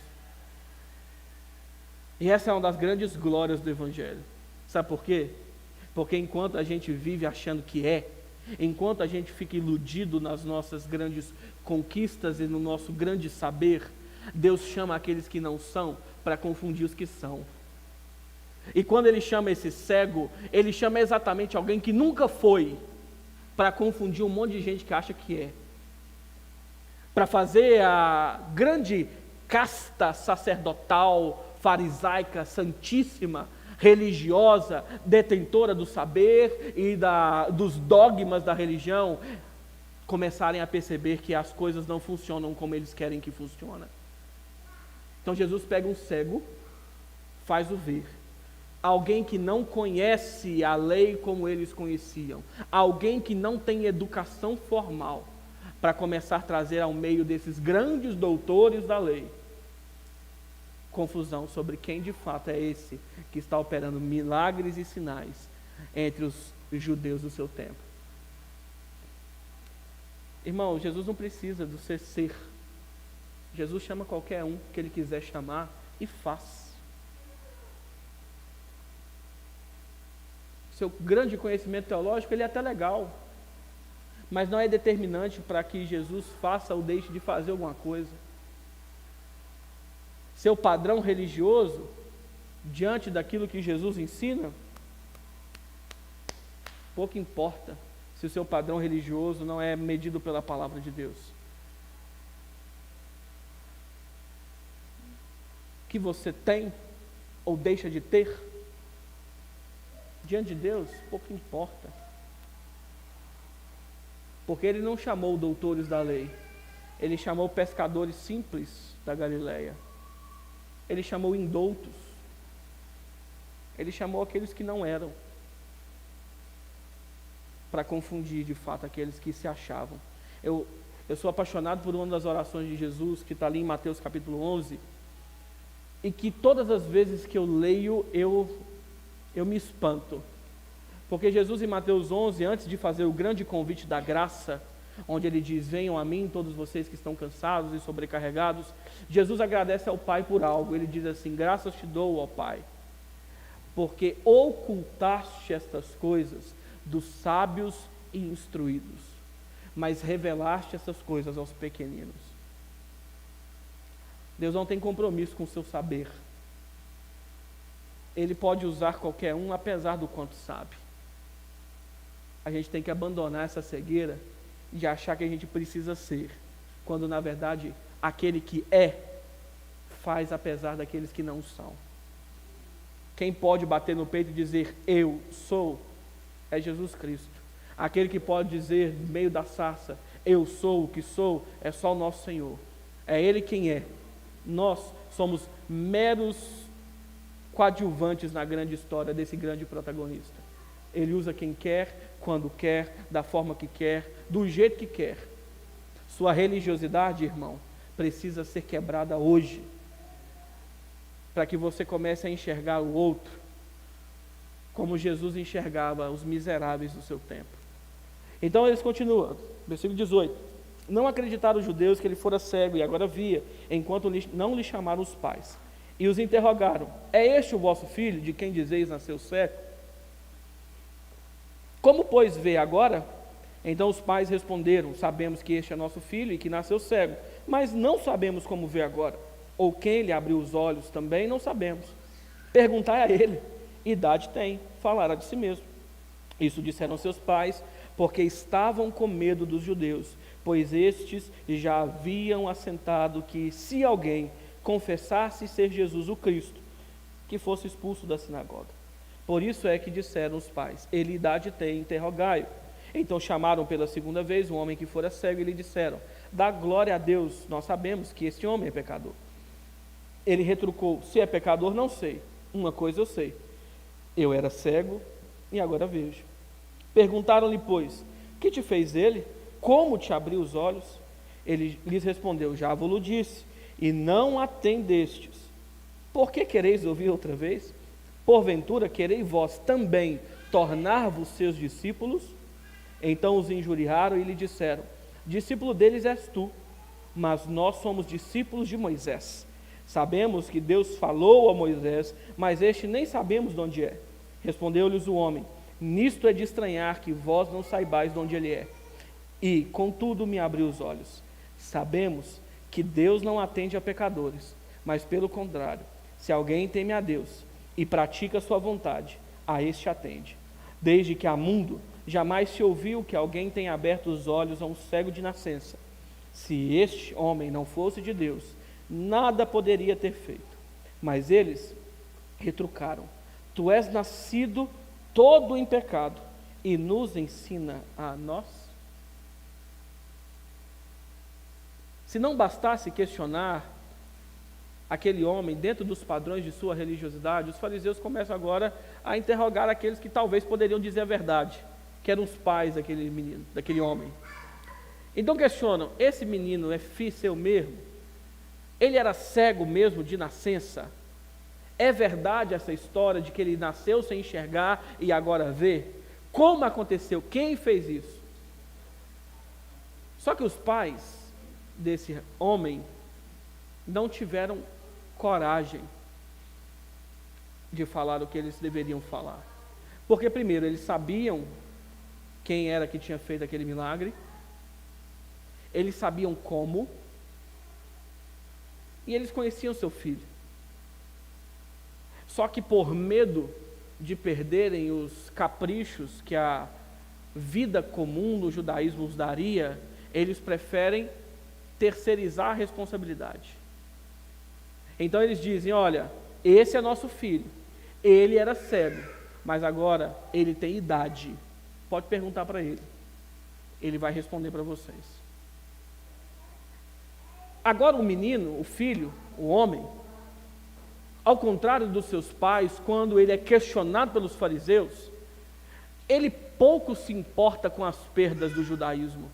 Speaker 1: E essa é uma das grandes glórias do Evangelho. Sabe por quê? Porque enquanto a gente vive achando que enquanto a gente fica iludido nas nossas grandes conquistas e no nosso grande saber, Deus chama aqueles que não são para confundir os que são. E quando Ele chama esse cego, Ele chama exatamente alguém que nunca foi, para confundir um monte de gente que acha que é. Para fazer a grande casta sacerdotal, farisaica, santíssima, religiosa, detentora do saber e dos dogmas da religião, começarem a perceber que as coisas não funcionam como eles querem que funcionem. Então Jesus pega um cego, faz o ver. Alguém que não conhece a lei como eles conheciam, alguém que não tem educação formal, para começar a trazer ao meio desses grandes doutores da lei confusão sobre quem de fato é esse que está operando milagres e sinais entre os judeus do seu tempo. Irmão, Jesus não precisa do ser. Jesus chama qualquer um que Ele quiser chamar e faz. Seu grande conhecimento teológico, ele é até legal, mas não é determinante para que Jesus faça ou deixe de fazer alguma coisa. Seu padrão religioso, diante daquilo que Jesus ensina, pouco importa se o seu padrão religioso não é medido pela palavra de Deus. O que você tem ou deixa de ter, diante de Deus, pouco importa. Porque Ele não chamou doutores da lei, Ele chamou pescadores simples da Galileia. Ele chamou indoutos. Ele chamou aqueles que não eram, para confundir de fato aqueles que se achavam. Eu sou apaixonado por uma das orações de Jesus, que está ali em Mateus capítulo 11, e que todas as vezes que eu leio, eu me espanto. Porque Jesus em Mateus 11, antes de fazer o grande convite da graça, onde Ele diz: venham a mim todos vocês que estão cansados e sobrecarregados, Jesus agradece ao Pai por algo. Ele diz assim: graças te dou, ó Pai, porque ocultaste estas coisas dos sábios e instruídos, mas revelaste essas coisas aos pequeninos. Deus não tem compromisso com o seu saber. Ele pode usar qualquer um, apesar do quanto sabe. A gente tem que abandonar essa cegueira de achar que a gente precisa ser, quando na verdade aquele que faz apesar daqueles que não são. Quem pode bater no peito e dizer eu sou, é Jesus Cristo. Aquele que pode dizer no meio da sarça, eu sou o que sou, é só o nosso Senhor. É Ele quem é. Nós somos meros coadjuvantes na grande história desse grande protagonista. Ele usa quem quer, quando quer, da forma que quer, do jeito que quer. Sua religiosidade, irmão, precisa ser quebrada hoje, para que você comece a enxergar o outro como Jesus enxergava os miseráveis do seu tempo. Então eles continuam, versículo 18: não acreditaram os judeus que ele fora cego e agora via, enquanto não lhe chamaram os pais, e os interrogaram: é este o vosso filho, de quem dizeis nasceu cego? Como, pois, vê agora? Então os pais responderam: sabemos que este é nosso filho e que nasceu cego, mas não sabemos como vê agora, ou quem lhe abriu os olhos, também não sabemos. Perguntai a ele: idade tem, falará de si mesmo. Isso disseram seus pais, porque estavam com medo dos judeus, pois estes já haviam assentado que, se alguém confessasse ser Jesus o Cristo, que fosse expulso da sinagoga. Por isso é que disseram os pais: ele idade tem, interrogai-o. Então chamaram pela segunda vez um homem que fora cego e lhe disseram: dá glória a Deus, nós sabemos que este homem é pecador. Ele retrucou: se é pecador, não sei. Uma coisa eu sei: eu era cego e agora vejo. Perguntaram-lhe, pois, que te fez ele? Como te abriu os olhos? Ele lhes respondeu: já vos disse, e não atendestes. Por que quereis ouvir outra vez? Porventura quereis vós também tornar-vos seus discípulos? Então os injuriaram e lhe disseram: discípulo deles és tu, mas nós somos discípulos de Moisés. Sabemos que Deus falou a Moisés, mas este nem sabemos de onde é. Respondeu-lhes o homem: nisto é de estranhar que vós não saibais de onde ele é. E, contudo, me abriu os olhos. Sabemos que Deus não atende a pecadores, mas pelo contrário, se alguém teme a Deus e pratica a sua vontade, a este atende. Desde que há mundo, jamais se ouviu que alguém tenha aberto os olhos a um cego de nascença. Se este homem não fosse de Deus, nada poderia ter feito. Mas eles retrucaram: tu és nascido todo em pecado e nos ensina a nós? Se não bastasse questionar aquele homem dentro dos padrões de sua religiosidade, os fariseus começam agora a interrogar aqueles que talvez poderiam dizer a verdade, que eram os pais daquele menino, daquele homem. Então questionam: esse menino é filho seu mesmo? Ele era cego mesmo de nascença? É verdade essa história de que ele nasceu sem enxergar e agora vê? Como aconteceu? Quem fez isso? Só que os pais desse homem não tiveram coragem de falar o que eles deveriam falar. Porque primeiro, eles sabiam quem era que tinha feito aquele milagre, eles sabiam como, e eles conheciam seu filho. Só que por medo de perderem os caprichos que a vida comum no judaísmo os daria, eles preferem terceirizar a responsabilidade. Então eles dizem: olha, esse é nosso filho, ele era cego, mas agora ele tem idade, pode perguntar para ele, ele vai responder para vocês. Agora o menino, o filho, o homem, ao contrário dos seus pais, quando ele é questionado pelos fariseus, ele pouco se importa com as perdas do judaísmo.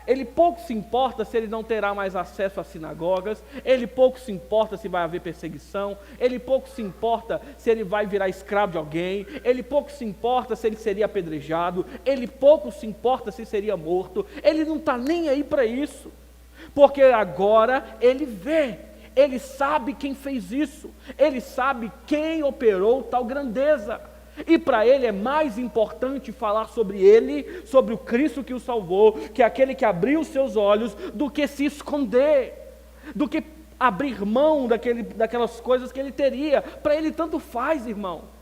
Speaker 1: Ele pouco se importa se ele não terá mais acesso às sinagogas, ele pouco se importa se vai haver perseguição, ele pouco se importa se ele vai virar escravo de alguém, ele pouco se importa se ele seria apedrejado, ele pouco se importa se seria morto, ele não está nem aí para isso, porque agora ele vê, ele sabe quem fez isso, ele sabe quem operou tal grandeza. E para ele é mais importante falar sobre ele, sobre o Cristo que o salvou, que é aquele que abriu os seus olhos, do que se esconder, do que abrir mão daquelas coisas que ele teria. Para ele tanto faz, irmão.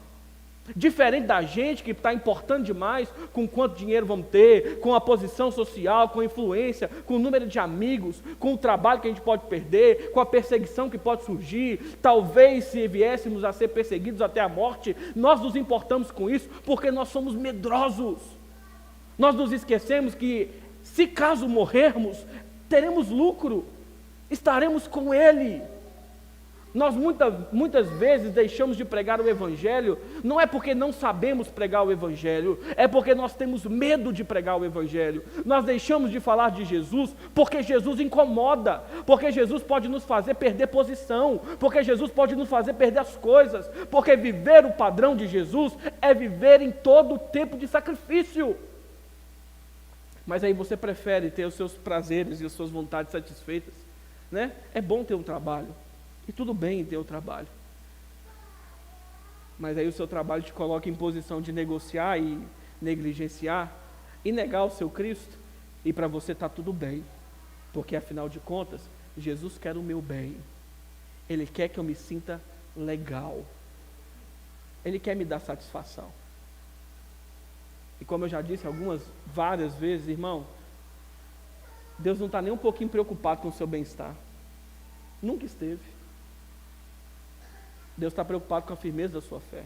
Speaker 1: Diferente da gente que está importando demais com quanto dinheiro vamos ter, com a posição social, com a influência, com o número de amigos, com o trabalho que a gente pode perder, com a perseguição que pode surgir. Talvez se viéssemos a ser perseguidos até a morte, nós nos importamos com isso porque nós somos medrosos. Nós nos esquecemos que se caso morrermos, teremos lucro, estaremos com Ele. Nós muitas vezes deixamos de pregar o Evangelho, não é porque não sabemos pregar o Evangelho, é porque nós temos medo de pregar o Evangelho. Nós deixamos de falar de Jesus porque Jesus incomoda, porque Jesus pode nos fazer perder posição, porque Jesus pode nos fazer perder as coisas, porque viver o padrão de Jesus é viver em todo o tempo de sacrifício. Mas aí você prefere ter os seus prazeres e as suas vontades satisfeitas, né? É bom ter um trabalho. E tudo bem ter o trabalho. Mas aí o seu trabalho te coloca em posição de negociar e negligenciar e negar o seu Cristo. E para você está tudo bem. Porque afinal de contas, Jesus quer o meu bem. Ele quer que eu me sinta legal. Ele quer me dar satisfação. E como eu já disse várias vezes, irmão, Deus não está nem um pouquinho preocupado com o seu bem-estar. Nunca esteve. Deus está preocupado com a firmeza da sua fé.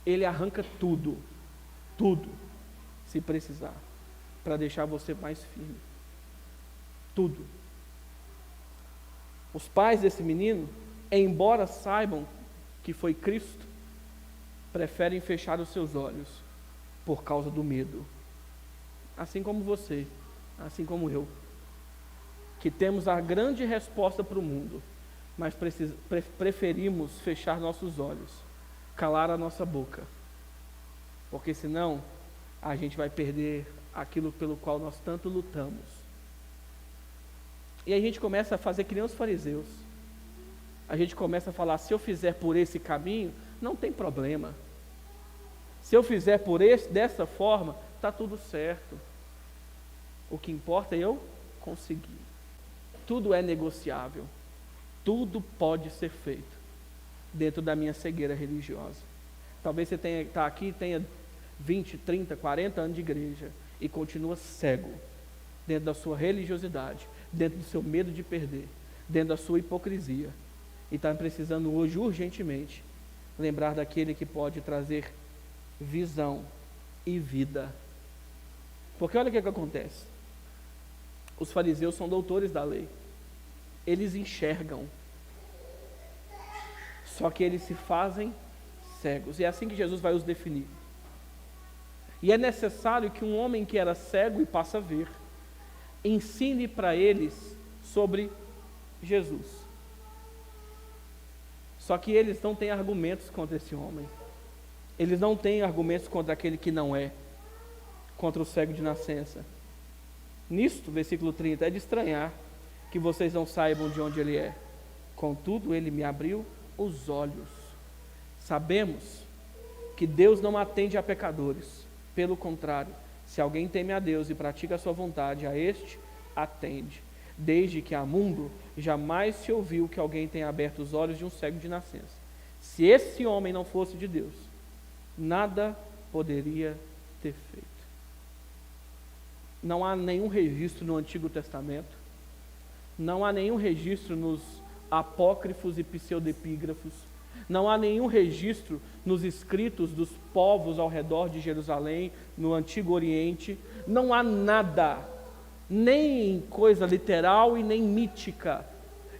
Speaker 1: Ele arranca tudo, se precisar, para deixar você mais firme. Tudo. Os pais desse menino, embora saibam que foi Cristo, preferem fechar os seus olhos por causa do medo. Assim como você, assim como eu, que temos a grande resposta para o mundo, mas preferimos fechar nossos olhos, calar a nossa boca, porque senão a gente vai perder aquilo pelo qual nós tanto lutamos. E a gente começa a fazer que nem os fariseus. A gente começa a falar, se eu fizer por esse caminho, não tem problema. Se eu fizer dessa forma, está tudo certo. O que importa é eu conseguir. Tudo é negociável. Tudo pode ser feito dentro da minha cegueira religiosa. Talvez você está aqui e tenha 20, 30, 40 anos de igreja e continua cego dentro da sua religiosidade, dentro do seu medo de perder, dentro da sua hipocrisia. E está precisando hoje, urgentemente, lembrar daquele que pode trazer visão e vida. Porque olha o que acontece. Os fariseus são doutores da lei. Eles enxergam. Só que eles se fazem cegos. E é assim que Jesus vai os definir. E é necessário que um homem que era cego e passa a ver, ensine para eles sobre Jesus. Só que eles não têm argumentos contra esse homem. Eles não têm argumentos contra aquele que não é, contra o cego de nascença. Nisto, versículo 30, é de estranhar que vocês não saibam de onde ele é. Contudo, ele me abriu os olhos. Sabemos que Deus não atende a pecadores. Pelo contrário, se alguém teme a Deus e pratica a sua vontade, a este atende. Desde que há mundo, jamais se ouviu que alguém tenha aberto os olhos de um cego de nascença. Se esse homem não fosse de Deus, nada poderia ter feito. Não há nenhum registro no Antigo Testamento, não há nenhum registro nos apócrifos e pseudepígrafos, não há nenhum registro nos escritos dos povos ao redor de Jerusalém, no Antigo Oriente, não há nada, nem coisa literal e nem mítica,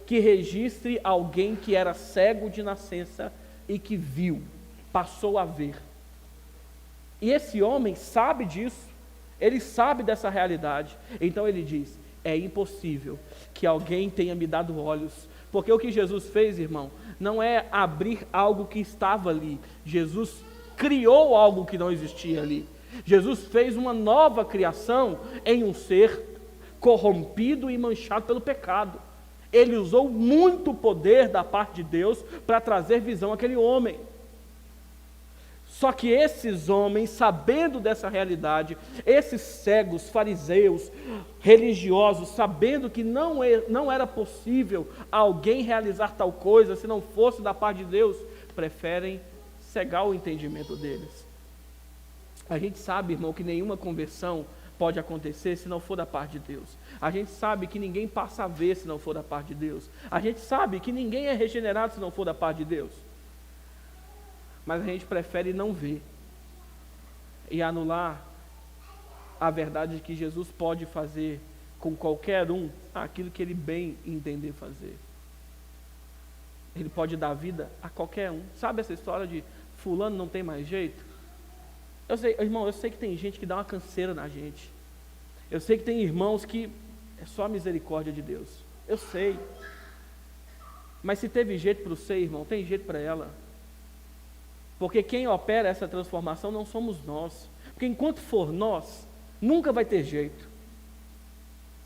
Speaker 1: que registre alguém que era cego de nascença e que viu, passou a ver. E esse homem sabe disso, ele sabe dessa realidade, então ele diz, é impossível que alguém tenha me dado olhos, porque o que Jesus fez, irmão, não é abrir algo que estava ali, Jesus criou algo que não existia ali, Jesus fez uma nova criação em um ser corrompido e manchado pelo pecado. Ele usou muito poder da parte de Deus para trazer visão àquele homem. Só que esses homens, sabendo dessa realidade, esses cegos, fariseus, religiosos, sabendo que não era possível alguém realizar tal coisa se não fosse da parte de Deus, preferem cegar o entendimento deles. A gente sabe, irmão, que nenhuma conversão pode acontecer se não for da parte de Deus. A gente sabe que ninguém passa a ver se não for da parte de Deus. A gente sabe que ninguém é regenerado se não for da parte de Deus. Mas a gente prefere não ver e anular a verdade de que Jesus pode fazer com qualquer um aquilo que ele bem entender fazer. Ele pode dar vida a qualquer um. Sabe essa história de fulano não tem mais jeito? Eu sei, irmão, eu sei que tem gente que dá uma canseira na gente. Eu sei que tem irmãos que é só a misericórdia de Deus. Eu sei. Mas se teve jeito para você, irmão, tem jeito para ela. Porque quem opera essa transformação não somos nós. Porque enquanto for nós, nunca vai ter jeito.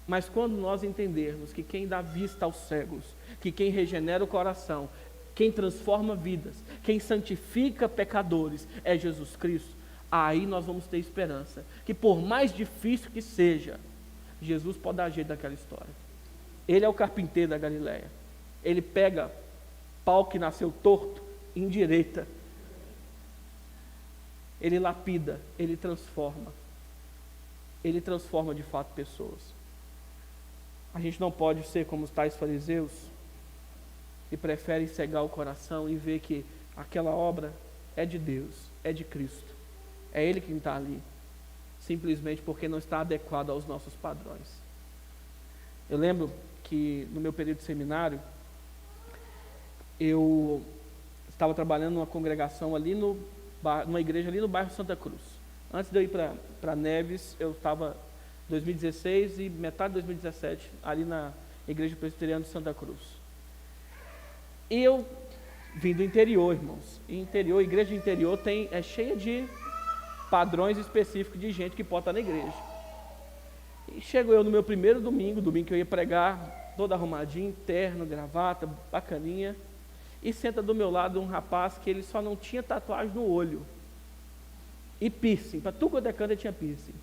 Speaker 1: Mas quando nós entendermos que quem dá vista aos cegos, que quem regenera o coração, quem transforma vidas, quem santifica pecadores é Jesus Cristo, aí nós vamos ter esperança. Que por mais difícil que seja, Jesus pode dar jeito daquela história. Ele é o carpinteiro da Galileia. Ele pega pau que nasceu torto, endireita. Ele lapida, ele transforma. Ele transforma de fato pessoas. A gente não pode ser como os tais fariseus e prefere cegar o coração e ver que aquela obra é de Deus, é de Cristo. É Ele quem está ali, simplesmente porque não está adequado aos nossos padrões. Eu lembro que no meu período de seminário, eu estava trabalhando numa congregação ali numa igreja ali no bairro Santa Cruz. Antes de eu ir para Neves, eu estava em 2016 e metade de 2017 ali na igreja presbiteriana de Santa Cruz. E eu vim do interior, irmãos. E igreja de interior é cheia de padrões específicos de gente que pode estar na igreja. E chego eu no meu primeiro domingo que eu ia pregar, todo arrumadinho, terno, gravata, bacaninha, e senta do meu lado um rapaz que ele só não tinha tatuagem no olho e piercing, para tudo quanto é canto ele tinha piercing.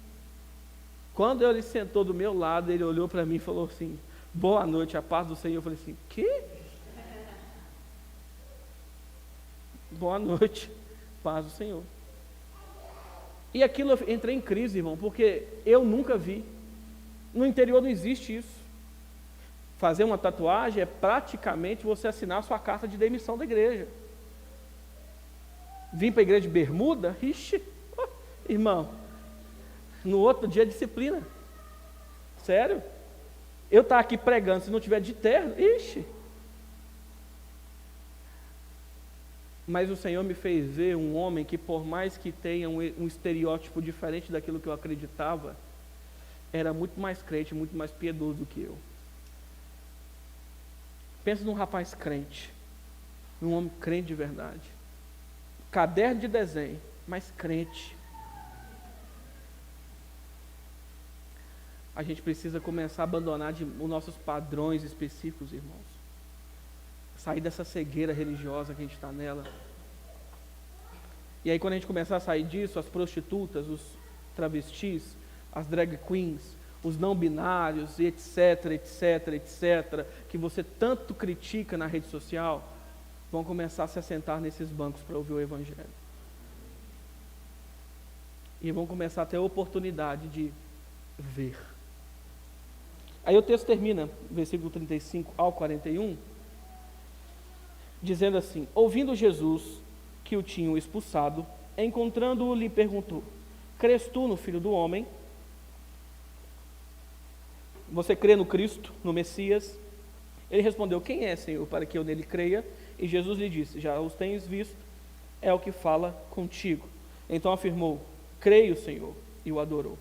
Speaker 1: Quando ele sentou do meu lado, ele olhou para mim e falou assim: boa noite, a paz do Senhor. Eu falei assim: que? Boa noite, paz do Senhor. E aquilo eu entrei em crise, irmão, porque eu nunca vi. No interior não existe isso. Fazer uma tatuagem é praticamente você assinar a sua carta de demissão da igreja. Vim para a igreja de bermuda? Ixi, irmão, no outro dia é disciplina. Sério? Eu estar aqui pregando, se não tiver de terno, ixi. Mas o Senhor me fez ver um homem que, por mais que tenha um estereótipo diferente daquilo que eu acreditava, era muito mais crente, muito mais piedoso do que eu. Pensa num rapaz crente, num homem crente de verdade. Caderno de desenho, mas crente. A gente precisa começar a abandonar os nossos padrões específicos, irmãos. Sair dessa cegueira religiosa que a gente está nela. E aí quando a gente começar a sair disso, as prostitutas, os travestis, as drag queens, os não binários, etc, etc, etc, que você tanto critica na rede social, vão começar a se assentar nesses bancos para ouvir o Evangelho. E vão começar a ter a oportunidade de ver. Aí o texto termina, versículo 35 ao 41, dizendo assim: ouvindo Jesus que o tinham expulsado, encontrando-o, lhe perguntou: crês tu no Filho do Homem? Você crê no Cristo, no Messias? Ele respondeu: quem é, Senhor, para que eu nele creia? E Jesus lhe disse: já os tens visto, é o que fala contigo. Então afirmou: creio, Senhor, e o adorou.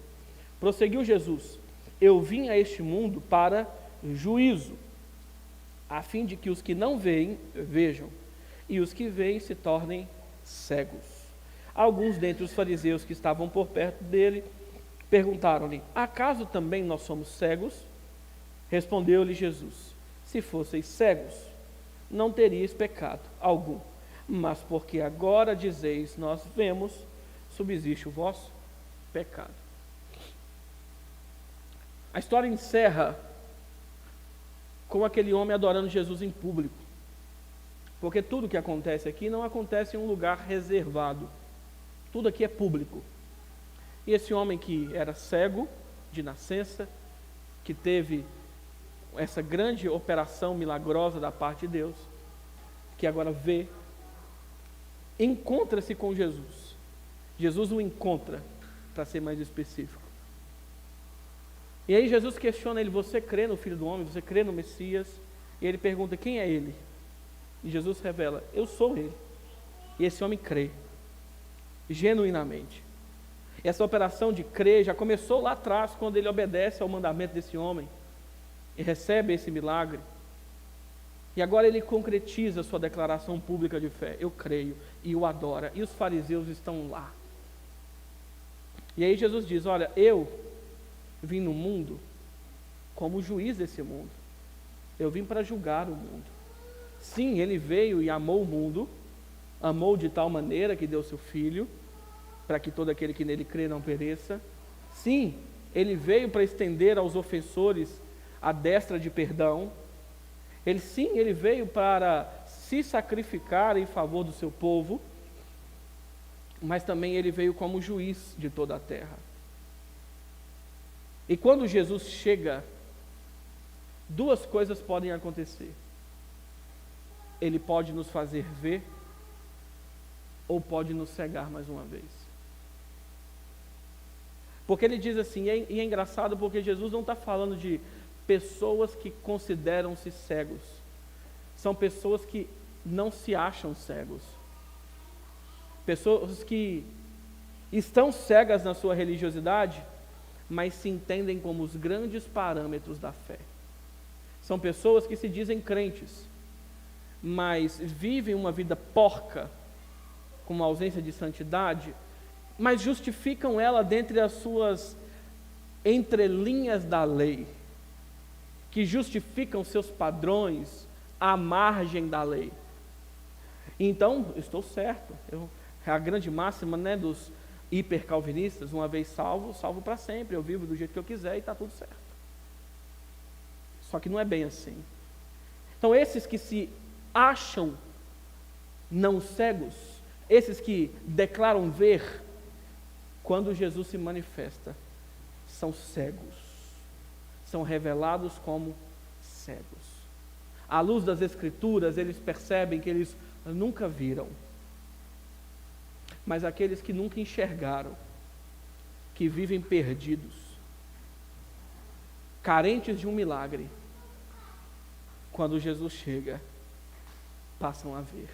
Speaker 1: Prosseguiu Jesus: eu vim a este mundo para juízo, a fim de que os que não veem, vejam, e os que veem se tornem cegos. Alguns dentre os fariseus que estavam por perto dele perguntaram-lhe: acaso também nós somos cegos? Respondeu-lhe Jesus: se fosseis cegos, não teríeis pecado algum, mas porque agora dizeis nós vemos, subsiste o vosso pecado. A história encerra com aquele homem adorando Jesus em público, porque tudo que acontece aqui não acontece em um lugar reservado, tudo aqui é público. E esse homem que era cego de nascença, que teve essa grande operação milagrosa da parte de Deus, que agora vê, encontra-se com Jesus. Jesus o encontra, para ser mais específico. E aí Jesus questiona ele: você crê no Filho do Homem? Você crê no Messias? E ele pergunta: quem é ele? E Jesus revela: eu sou ele. E esse homem crê, genuinamente. E essa operação de crer já começou lá atrás, quando ele obedece ao mandamento desse homem e recebe esse milagre. E agora ele concretiza a sua declaração pública de fé: eu creio, e o adora. E os fariseus estão lá. E aí Jesus diz: olha, eu vim no mundo como juiz desse mundo. Eu vim para julgar o mundo. Sim, ele veio e amou o mundo, amou de tal maneira que deu seu Filho, para que todo aquele que nele crê não pereça. Sim, ele veio para estender aos ofensores a destra de perdão. Ele veio para se sacrificar em favor do seu povo, mas também ele veio como juiz de toda a terra. E quando Jesus chega, duas coisas podem acontecer. Ele pode nos fazer ver, ou pode nos cegar mais uma vez. Porque ele diz assim, e é engraçado porque Jesus não está falando de pessoas que consideram-se cegos. São pessoas que não se acham cegos. Pessoas que estão cegas na sua religiosidade, mas se entendem como os grandes parâmetros da fé. São pessoas que se dizem crentes, mas vivem uma vida porca, com uma ausência de santidade, mas justificam ela dentre as suas entrelinhas da lei, que justificam seus padrões à margem da lei. Então, estou certo. É a grande máxima, né, dos hipercalvinistas: uma vez salvo, salvo para sempre. Eu vivo do jeito que eu quiser e está tudo certo. Só que não é bem assim. Então, esses que se acham não cegos, esses que declaram ver, quando Jesus se manifesta, são cegos, são revelados como cegos. À luz das Escrituras, eles percebem que eles nunca viram, mas aqueles que nunca enxergaram, que vivem perdidos, carentes de um milagre, quando Jesus chega, passam a ver.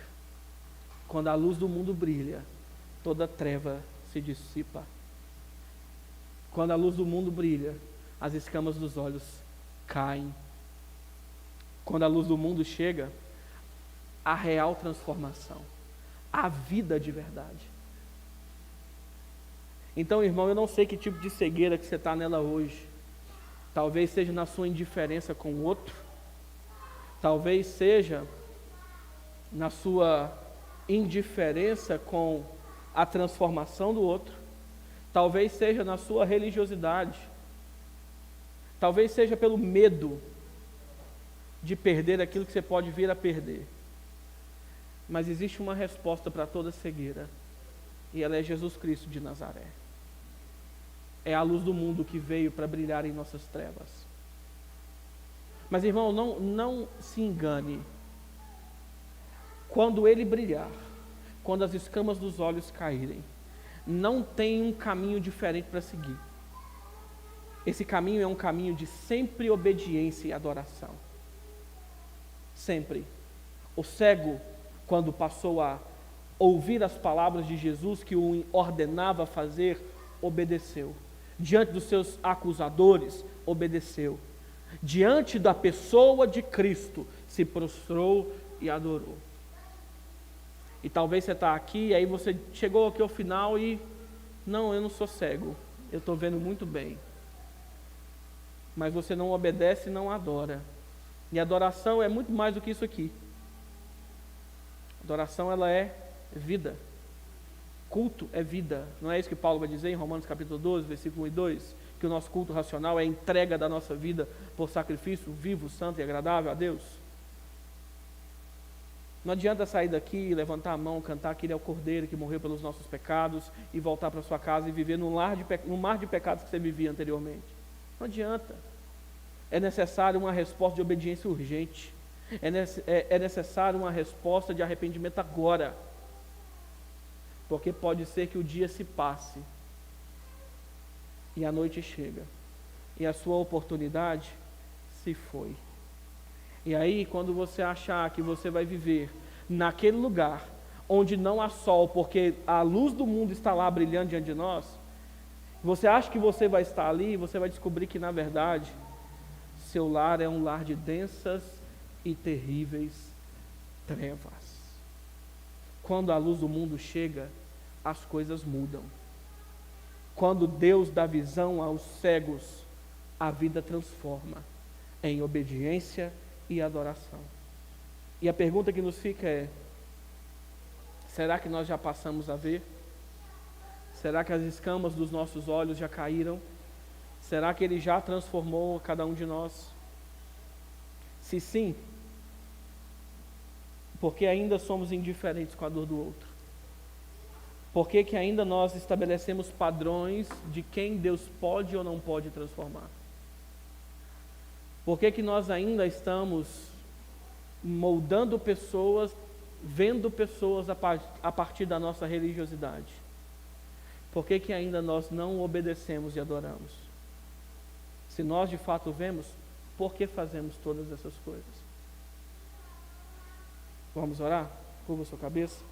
Speaker 1: Quando a luz do mundo brilha, toda treva se dissipa. Quando a luz do mundo brilha, as escamas dos olhos caem. Quando a luz do mundo chega, a real transformação, a vida de verdade. Então, irmão, eu não sei que tipo de cegueira que você está nela hoje. Talvez seja na sua indiferença com o outro, talvez seja na sua indiferença com a transformação do outro, talvez seja na sua religiosidade, talvez seja pelo medo de perder aquilo que você pode vir a perder. Mas existe uma resposta para toda cegueira, e ela é Jesus Cristo de Nazaré. É a luz do mundo que veio para brilhar em nossas trevas. Mas, irmão, não se engane. Quando ele brilhar, quando as escamas dos olhos caírem, não tem um caminho diferente para seguir. Esse caminho é um caminho de sempre obediência e adoração. Sempre. O cego, quando passou a ouvir as palavras de Jesus que o ordenava fazer, obedeceu. Diante dos seus acusadores, obedeceu. Diante da pessoa de Cristo, se prostrou e adorou. E talvez você está aqui, e aí você chegou aqui ao final e... Não, eu não sou cego, eu estou vendo muito bem. Mas você não obedece e não adora. E adoração é muito mais do que isso aqui. Adoração, ela é vida. Culto é vida. Não é isso que Paulo vai dizer em Romanos capítulo 12, versículo 1 e 2? Que o nosso culto racional é a entrega da nossa vida por sacrifício vivo, santo e agradável a Deus. Não adianta sair daqui, levantar a mão, cantar que Ele é o Cordeiro que morreu pelos nossos pecados e voltar para sua casa e viver no mar de pecados que você vivia anteriormente. Não adianta. É necessário uma resposta de obediência urgente. É necessário uma resposta de arrependimento agora. Porque pode ser que o dia se passe e a noite chega e a sua oportunidade se foi. E aí, quando você achar que você vai viver naquele lugar onde não há sol, porque a luz do mundo está lá brilhando diante de nós, você acha que você vai estar ali, você vai descobrir que, na verdade, seu lar é um lar de densas e terríveis trevas. Quando a luz do mundo chega, as coisas mudam. Quando Deus dá visão aos cegos, a vida transforma em obediência e adoração. E a pergunta que nos fica é: será que nós já passamos a ver? Será que as escamas dos nossos olhos já caíram? Será que Ele já transformou cada um de nós? Se sim, por que ainda somos indiferentes com a dor do outro? Por que ainda nós estabelecemos padrões de quem Deus pode ou não pode transformar? Por que nós ainda estamos moldando pessoas, vendo pessoas a partir da nossa religiosidade? Por que ainda nós não obedecemos e adoramos? Se nós de fato vemos, por que fazemos todas essas coisas? Vamos orar? Curva sua cabeça.